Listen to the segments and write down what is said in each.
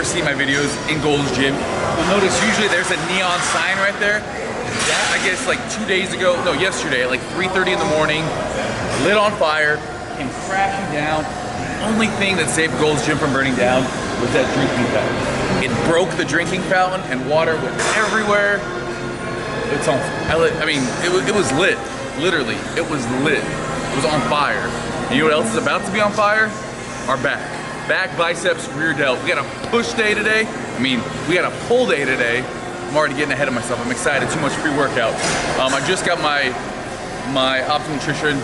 ever seen my videos in Gold's Gym, you'll notice usually there's a neon sign right there. That, I guess like 2 days ago, no, yesterday, at like 3:30 in the morning, lit on fire, came crashing down. The only thing that saved Gold's Gym from burning down was that drinking fountain. It broke the drinking fountain and water went everywhere. It's on, I mean, it was lit, literally, it was lit. It was on fire. And you know what else is about to be on fire? Our back. Back, biceps, rear delt. We got a push day today. I mean, we got a pull day today. I'm already getting ahead of myself. I'm excited, too much pre-workout. I just got my Optimal Nutrition.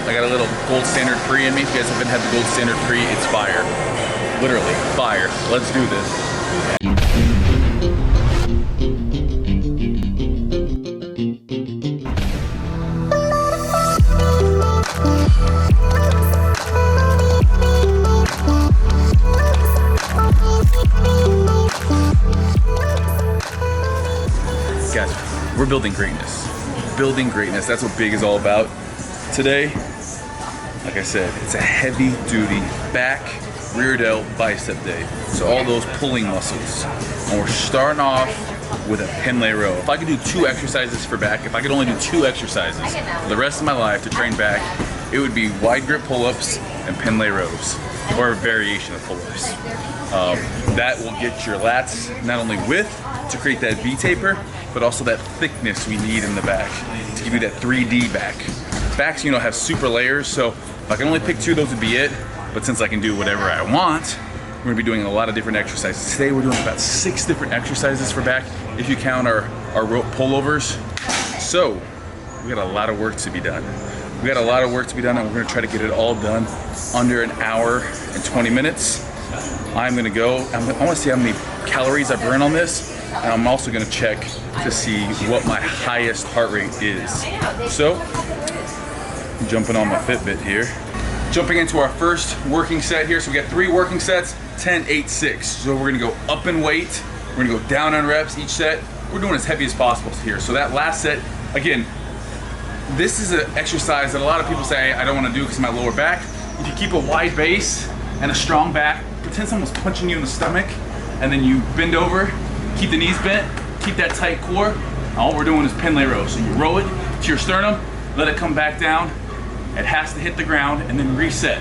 I got a little Gold Standard Pre in me. If you guys haven't had the Gold Standard Pre, it's fire. Literally, fire. Let's do this. Guys, we're building greatness. Building greatness, that's what big is all about. Today, like I said, it's a heavy duty back, rear delt, bicep day. So all those pulling muscles. And we're starting off with a pin lay row. If I could do 2 exercises for back, if I could only do 2 exercises for the rest of my life to train back, it would be wide grip pull-ups and pin lay rows, or a variation of pull-ups. That will get your lats not only width to create that V taper, but also that thickness we need in the back to give you that 3D back. Backs, you know, have super layers, so if I can only pick 2, those would be it. But since I can do whatever I want, we're gonna be doing a lot of different exercises. Today we're doing about 6 different exercises for back, if you count our rope pullovers. So we got a lot of work to be done. We got a lot of work to be done, and we're gonna try to get it all done under an hour and 20 minutes. I'm gonna go, I wanna see how many calories I burn on this, and I'm also gonna check to see what my highest heart rate is. So, jumping on my Fitbit here. Jumping into our first working set here. So we got 3 working sets, 10, 8, 6. So we're gonna go up in weight, we're gonna go down on reps each set. We're doing as heavy as possible here. So that last set, again, this is an exercise that a lot of people say I don't wanna do because of my lower back. If you keep a wide base and a strong back, pretend someone's punching you in the stomach, and then you bend over, keep the knees bent, keep that tight core. All we're doing is pin lay row. So you row it to your sternum, let it come back down. It has to hit the ground and then reset.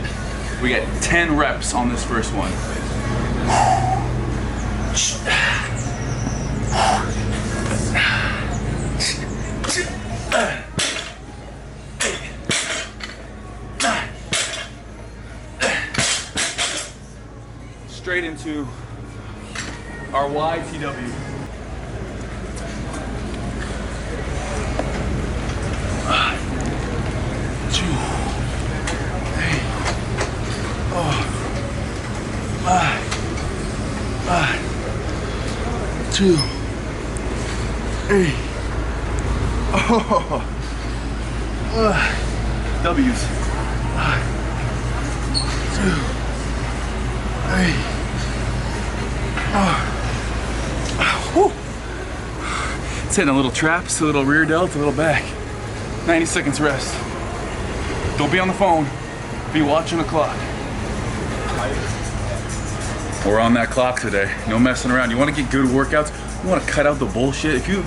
We got 10 reps on this first one. Straight into our YTW. Two, 8. Oh. W's. 2, 8. It's hitting a little traps, a little rear delt, a little back. 90 seconds rest. Don't be on the phone. Be watching the clock. We're on that clock today. No messing around. You want to get good workouts? You want to cut out the bullshit? If you're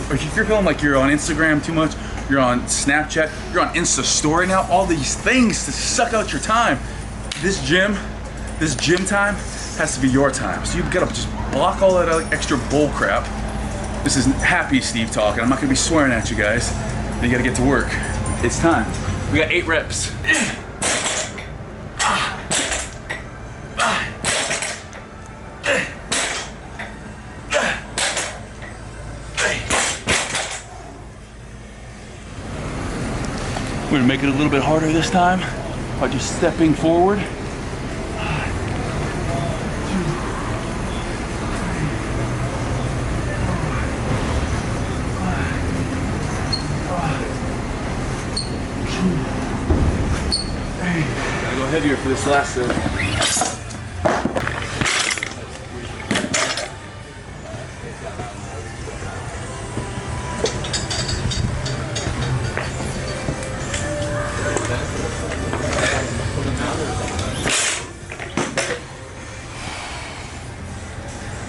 feeling like you're on Instagram too much, you're on Snapchat, you're on Insta Story now, all these things to suck out your time. This gym time has to be your time. So you've got to just block all that extra bull crap. This is Happy Steve talking. I'm not going to be swearing at you guys. You got to get to work. It's time. We got 8 reps. We're gonna make it a little bit harder this time by just stepping forward. 1, 2, 3. Gotta go heavier for this last set.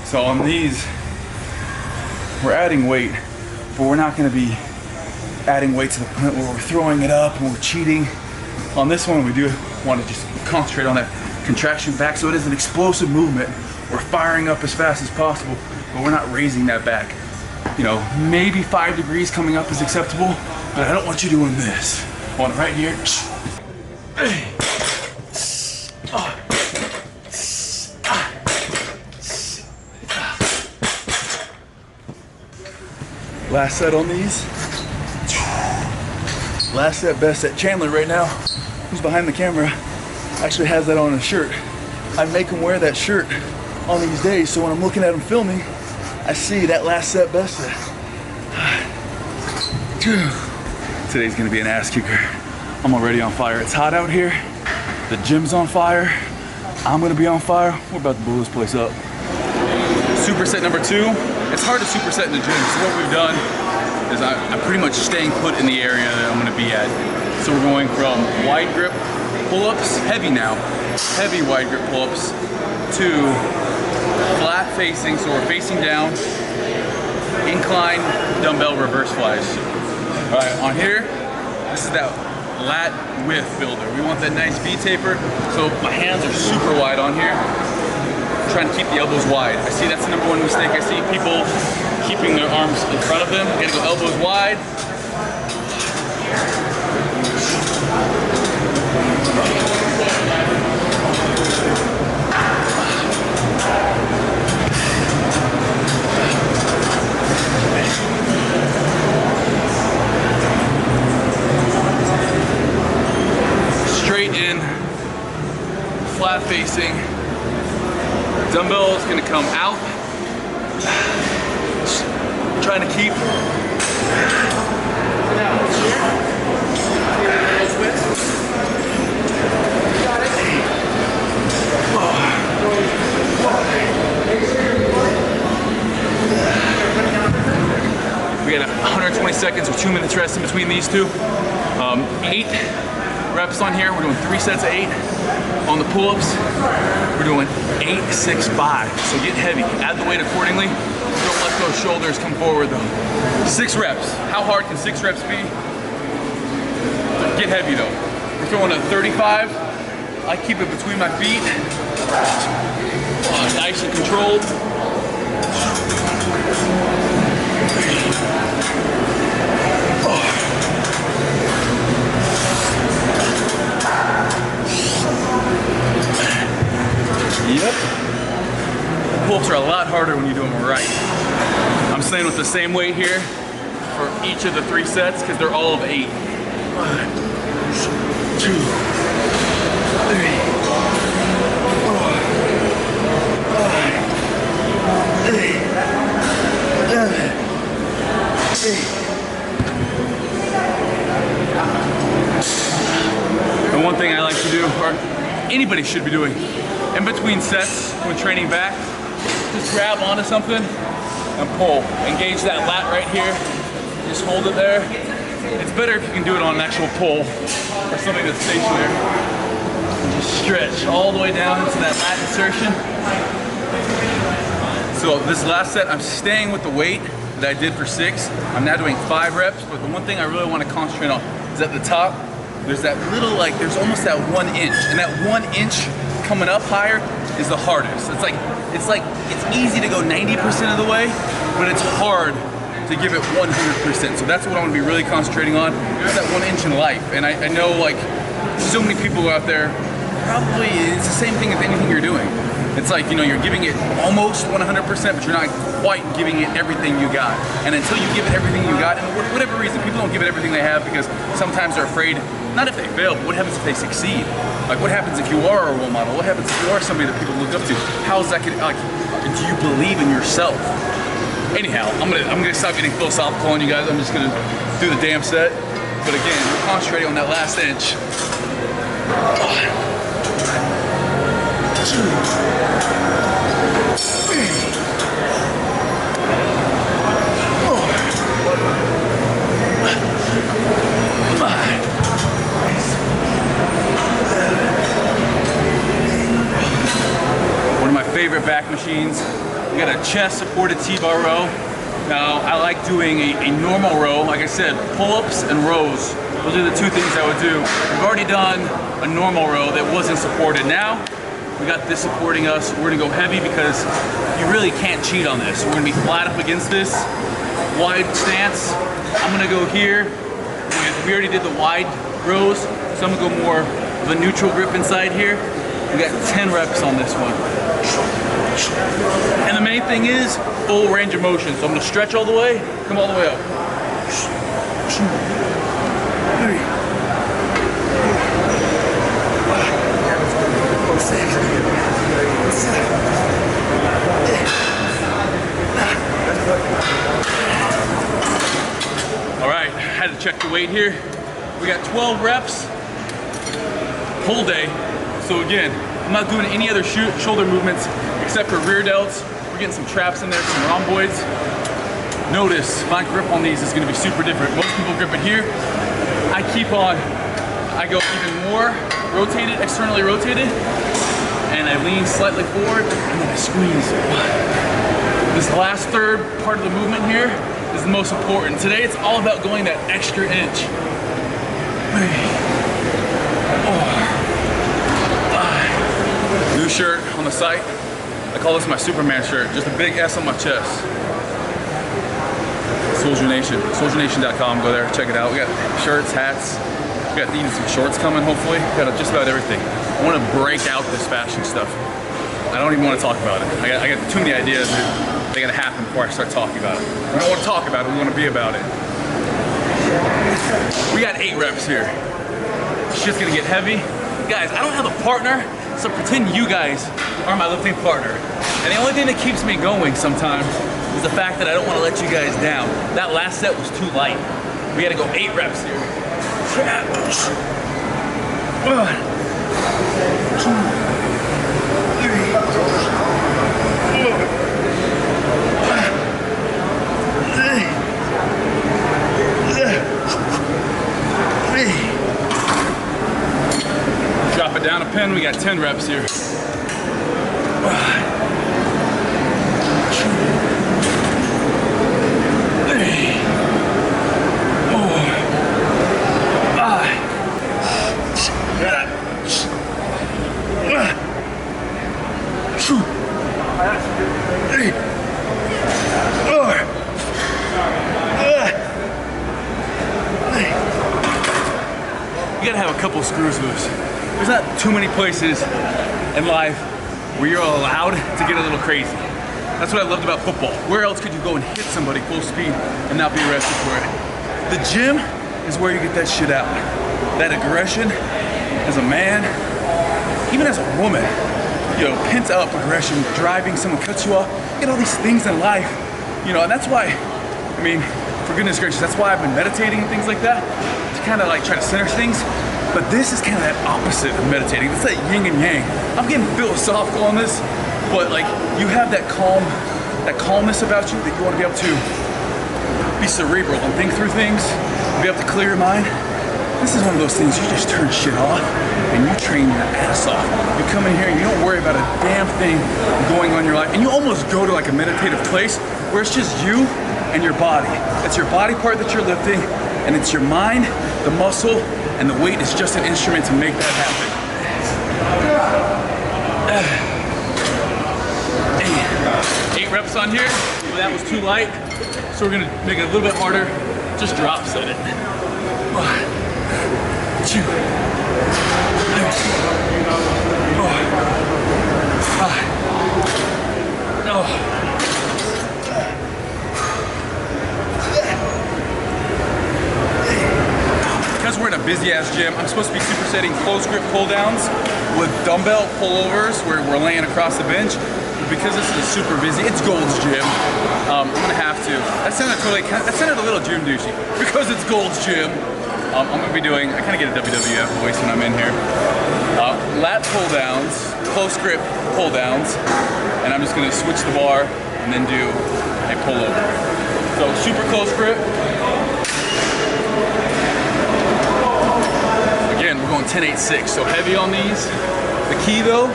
So on these, we're adding weight, but we're not gonna be adding weight to the point where we're throwing it up and we're cheating. On this one, we do want to just concentrate on that contraction back, so it is an explosive movement. We're firing up as fast as possible, but we're not raising that back. You know, maybe 5 degrees coming up is acceptable, but I don't want you doing this. I want it right here. Last set on these. Last set, best set. Chandler right now, who's behind the camera, actually has that on his shirt. I make him wear that shirt on these days, so when I'm looking at him filming, I see that last set, best set. Today's gonna be an ass kicker. I'm already on fire. It's hot out here. The gym's on fire. I'm gonna be on fire. We're about to blow this place up. Superset number 2. It's hard to superset in the gym. So what we've done is I'm pretty much staying put in the area that I'm gonna be at. So we're going from wide grip pull-ups, heavy now, heavy wide grip pull-ups, to flat facing, so we're facing down, incline dumbbell reverse flies. All right, on here, this is that lat width builder. We want that nice V taper, so my hands are super wide on here. I'm trying to keep the elbows wide. I see that's the number one mistake. I see people keeping their arms in front of them. You gotta go elbows wide. Straight in, flat facing. Dumbbell is gonna come out. Trying to keep. We got 120 seconds or 2 minutes rest in between these two. 8 reps on here. We're doing 3 sets of 8. On the pull-ups, we're doing 8, 6, 5. So get heavy, add the weight accordingly. Don't let those shoulders come forward though. 6 reps. How hard can 6 reps be? Get heavy though. We're throwing a 35. I keep it between my feet. Nice and controlled. Yep. Pull-ups are a lot harder when you do them right. I'm staying with the same weight here for each of the 3 sets because they're all of 8. 1, 2, 3, 4, 5, 8, 11, 8. And one thing I like to do, or anybody should be doing, in between sets when training back, just grab onto something and pull. Engage that lat right here. Just hold it there. It's better if you can do it on an actual pull or something that's stationary. And just stretch all the way down into that lat insertion. So this last set, I'm staying with the weight that I did for 6. I'm now doing 5 reps, but the one thing I really want to concentrate on is at the top, there's that little, like, there's almost that 1 inch. And that 1 inch coming up higher is the hardest. It's easy to go 90% of the way, but it's hard to give it 100%. So that's what I'm gonna be really concentrating on. It's that 1 inch in life. And I know, like, so many people out there, probably it's the same thing with anything you're doing. It's like, you know, you're giving it almost 100%, but you're not quite giving it everything you got. And until you give it everything you got, and for whatever reason, people don't give it everything they have because sometimes they're afraid, not if they fail, but what happens if they succeed? Like, what happens if you are a role model? What happens if you are somebody that people look up to? How is that gonna, like, do you believe in yourself? Anyhow, I'm gonna stop getting philosophical on you guys. I'm just gonna do the damn set. But again, we're concentrating on that last inch. 2, 3, 4, 5. One of my favorite back machines We got a chest supported T-bar row. Now, I like doing a normal row. Like I said, pull-ups and rows. Those are the two things I would do. We've already done a normal row that wasn't supported. Now, we got this supporting us. We're gonna go heavy because you really can't cheat on this. We're gonna be flat up against this, wide stance. I'm gonna go here. We already did the wide rows, so I'm gonna go more of a neutral grip inside here. We got 10 reps on this one. And the main thing is full range of motion. So I'm gonna stretch all the way, come all the way up. All right, had to check the weight here. We got 12 reps, whole day. So again, I'm not doing any other shoulder movements except for rear delts. We're getting some traps in there, some rhomboids. Notice my grip on these is gonna be super different. Most people grip it here. I go even more rotated, externally rotated, and I lean slightly forward, and then I squeeze. This last third part of the movement here is the most important. Today it's all about going that extra inch. 3, 4, 5. New shirt on the site. I call this my Superman shirt, just a big S on my chest. Soldier Nation, soldiernation.com, go there, check it out. We got shirts, hats, we got even some shorts coming, hopefully. We got just about everything. I want to break out this fashion stuff. I don't even want to talk about it. I got too many ideas that they gotta happen before I start talking about it. We don't want to talk about it, we want to be about it. We got 8 reps here. Shit's gonna get heavy. Guys, I don't have a partner, so pretend you guys are my lifting partner. And the only thing that keeps me going sometimes is the fact that I don't want to let you guys down. That last set was too light. We gotta go 8 reps here. 1, 2, 3, 4. Drop it down a pin, we got 10 reps here. 1, 2, 3, 4, 5. You gotta have a couple screws loose. There's not too many places in life where you're allowed to get a little crazy. That's what I loved about football. Where else could you go and hit somebody full speed and not be arrested for it? The gym is where you get that shit out. That aggression as a man, even as a woman, you know, pent up aggression, driving, someone cuts you off, you get all these things in life, you know, and that's why, I mean, for goodness gracious, that's why I've been meditating and things like that, to kind of like try to center things. But this is kind of that opposite of meditating. It's that yin and yang. I'm getting philosophical on this, but like you have that calmness about you that you want to be able to be cerebral and think through things, be able to clear your mind. This is one of those things you just turn shit off and you train your ass off. You come in here and you don't worry about a damn thing going on in your life, and you almost go to like a meditative place where it's just you and your body. It's your body part that you're lifting, and it's your mind, the muscle, and the weight is just an instrument to make that happen. 8 reps on here. Well, that was too light, so we're gonna make it a little bit harder. Just drop set it. 1, 2, 3, 4, 5. Oh. Because we're in a busy ass gym, I'm supposed to be supersetting close grip pull downs with dumbbell pullovers where we're laying across the bench. But because this is super busy, it's Gold's gym. I'm gonna have to. That sounded a little gym douchey. Because it's Gold's gym, I'm gonna be doing. I kind of get a WWF voice when I'm in here. Lat pull downs, close grip pull downs, and I'm just gonna switch the bar and then do a pullover. So super close grip. Again, we're going 10-8-6, so heavy on these. The key though,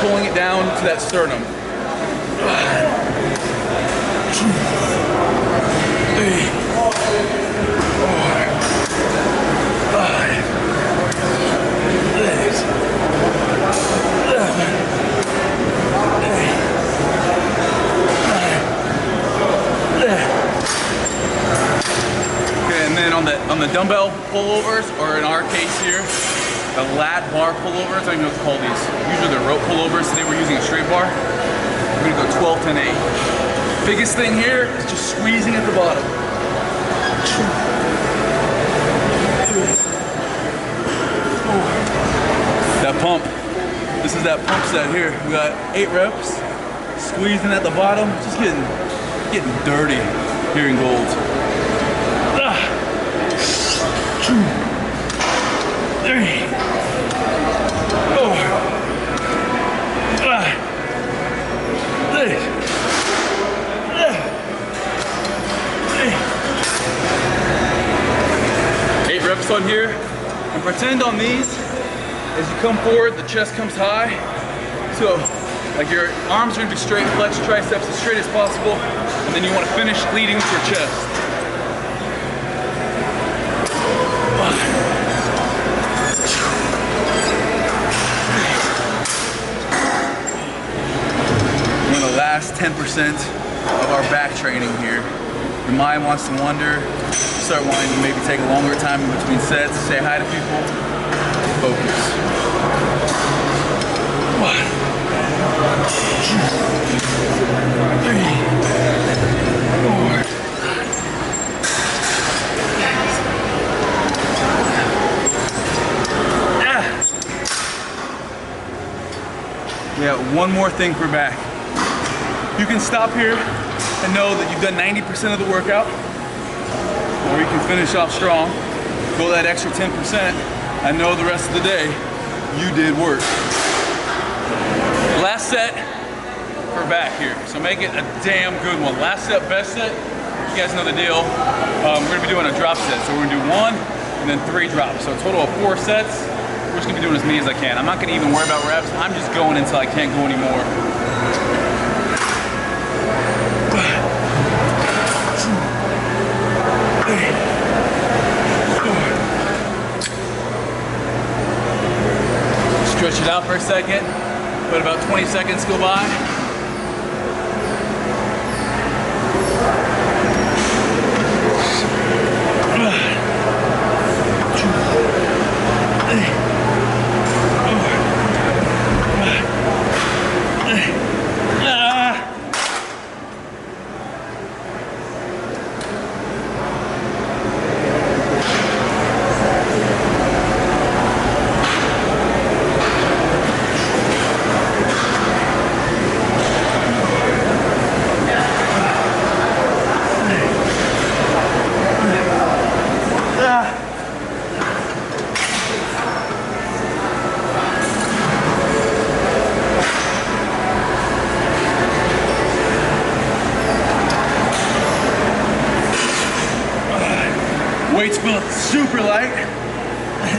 pulling it down to that sternum. On the dumbbell pullovers, or in our case here, the lat bar pullovers, I don't even know what to call these. Usually they're rope pullovers. Today we're using a straight bar. We're gonna go 12, 10, 8. Biggest thing here is just squeezing at the bottom. That pump. This is that pump set here. We got 8 reps, squeezing at the bottom, just getting dirty here in gold. 2, 3, 4, 5, 6, 8 reps on here. And pretend on these, as you come forward, the chest comes high. So, like your arms are gonna be straight, flex triceps as straight as possible, and then you wanna finish leading with your chest. One of the last 10% of our back training here. Your mind wants to wander, start wanting to maybe take a longer time in between sets, say hi to people, focus. 1, 2, 3, 4. Yeah, one more thing for back. You can stop here and know that you've done 90% of the workout, or you can finish off strong, go that extra 10%, and know the rest of the day you did work. Last set for back here, so make it a damn good one. Last set, best set, you guys know the deal. We're gonna be doing a drop set, so we're gonna do 1 and then 3 drops, so a total of 4 sets. We're just gonna be doing as many as I can. I'm not gonna even worry about reps. I'm just going until I can't go anymore. 1, 2, 3, 4. Stretch it out for a second. Let about 20 seconds go by. 'Weight's built super light.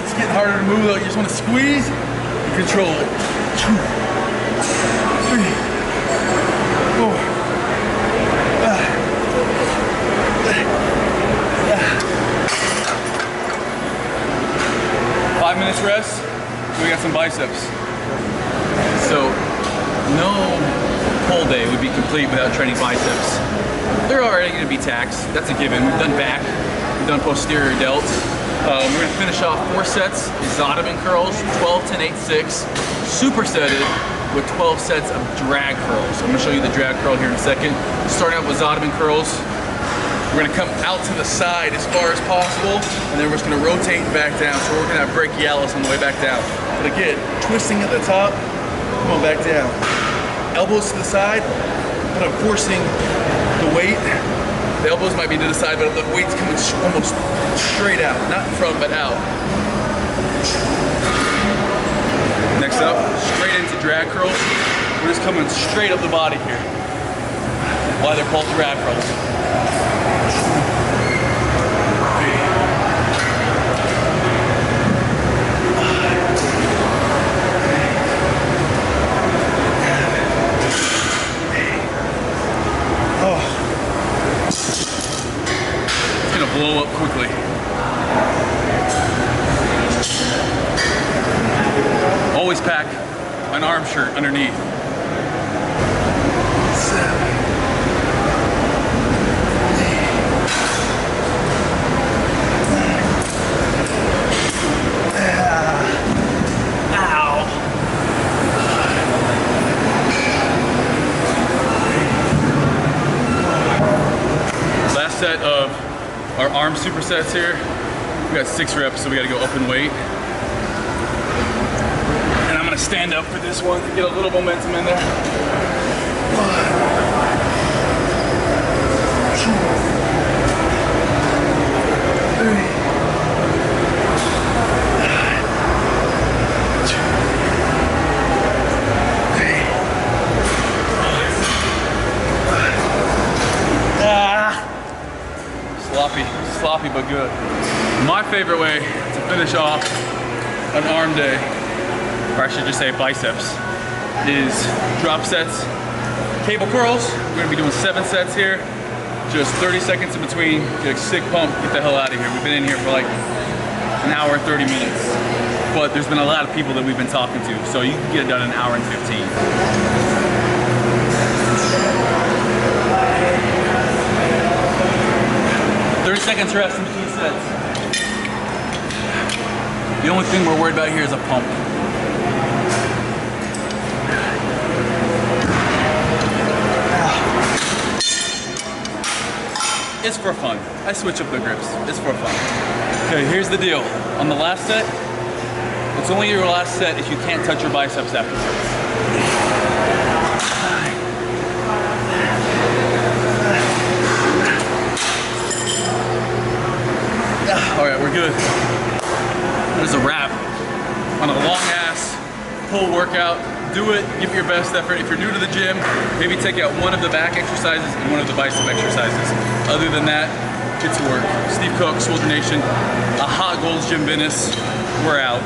It's getting harder to move though. You just want to squeeze and control it. 2, 3, 4, 5. 5 minutes rest. We got some biceps. So no pull day would be complete without training biceps. They're already going to be taxed. That's a given. We've done back. We've done posterior delts. We're going to finish off 4 sets is Ottoman curls, 12, 10, 8, 6, supersetted with 12 sets of drag curls. So I'm going to show you the drag curl here in a second. Starting out with Ottoman curls. We're going to come out to the side as far as possible, and then we're just going to rotate back down. So we're going to have brachialis on the way back down. But again, twisting at the top, come on back down. Elbows to the side, but I'm forcing the weight. The elbows might be to the side, but the weight's coming almost straight out. Not in front, but out. Next up, straight into drag curls. We're just coming straight up the body here. Why they're called drag curls. an arm shirt underneath. 7. Set of our arm supersets here. We got 6 reps, so we gotta go up in weight. And I'm gonna stand up for this one, get a little momentum in there. 1, 2, 3. Sloppy but good. My favorite way to finish off an arm day, or I should just say biceps, is drop sets, cable curls. We're gonna be doing 7 sets here, just 30 seconds in between. Get a sick pump, get the hell out of here. We've been in here for like an hour and 30 minutes, but there's been a lot of people that we've been talking to, so you can get it done in an hour and 15. 30 seconds rest in between sets. The only thing we're worried about here is a pump. It's for fun. I switch up the grips. It's for fun. Okay, here's the deal. On the last set, it's only your last set if you can't touch your biceps afterwards. All right, we're good. That is a wrap on a long ass pull workout. Do it, give it your best effort. If you're new to the gym, maybe take out one of the back exercises and one of the bicep exercises. Other than that, get to work. Steve Cook, Soldier Nation, a hot Gold's Gym Business. We're out.